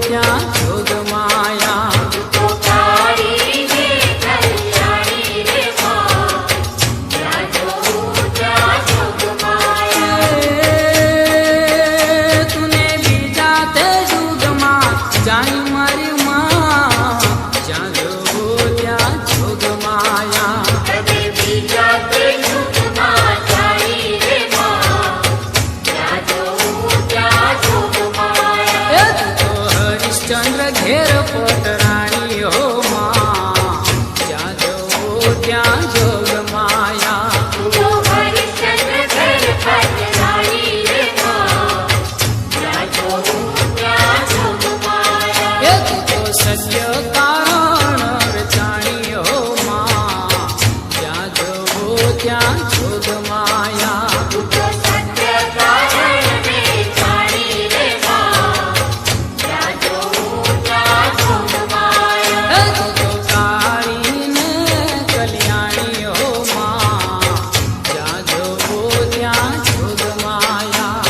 ત્યાં જોગ માયા તુને બીજા તે જુગમાં જાણી મારી માં જ્યાં જોગ ત્યાં જોગ માયા હરિશ્ચંદ્ર ઘેર પટરાણી હો માં જ્યાં જોગ ત્યાં જોગ માયા સત્ય કારણ રચાણી હો માં જ્યાં જોગ ત્યાં જોગ માયા કાળીને કલ્યાણી હો માં જ્યાં જોગ ત્યાં જોગ માયા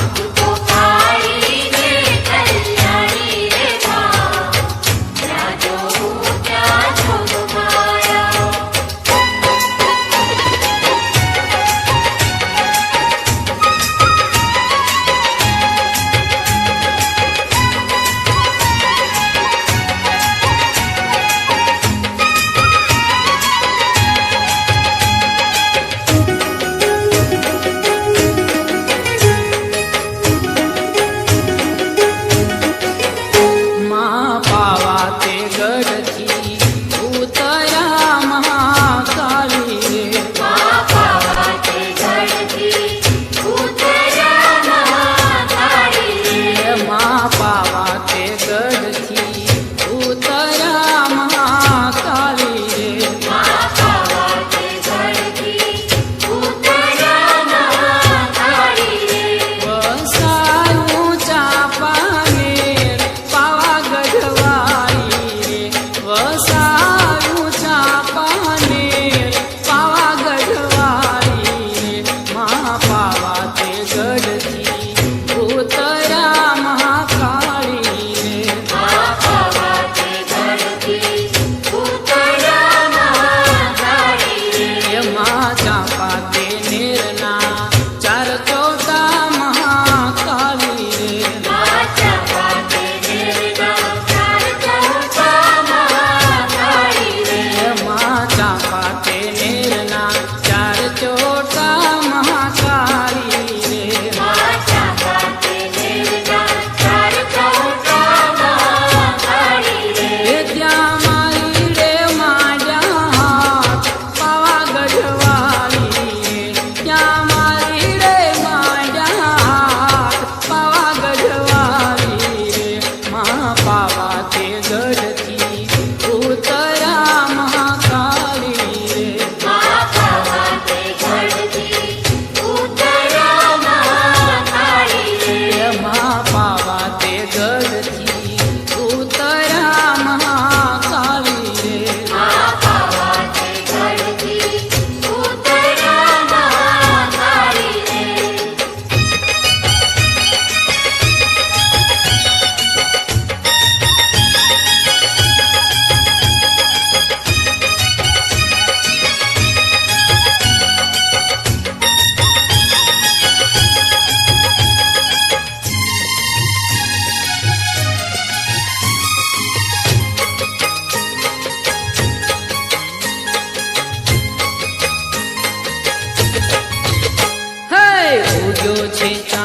માં પાવા તે ગઢથી ઉતર્યા મહાકાળી રે માં પાવા તે ગઢથી ઉતર્યા મહાકાળી રે વસાયું ચાપાનેર પાવાગઢ વાળી રે વસાયું ચાપાનેર પાવાગઢ વાળી રે માં પાવા તે ગઢથી ઉતર્યા મહાકાળી રે માં ચાપા તે નેરના ચાર ચોટા મહાકાળી રે માં ચાપા તે નેરના ચાર ચોટા મહાકાળી રે ત્યાં મારી રે માંડ્યા હાથ પાવાગઢ વાળી ત્યાં મારી રે માંડ્યા હાથ પાવાગઢ વાળી રે માં પાવા તે ગઢથી ઉતર્યા મહાકાળી રે માં પાવા તે ગઢથી ઉતર્યા મહાકાળી રે ઉજો છે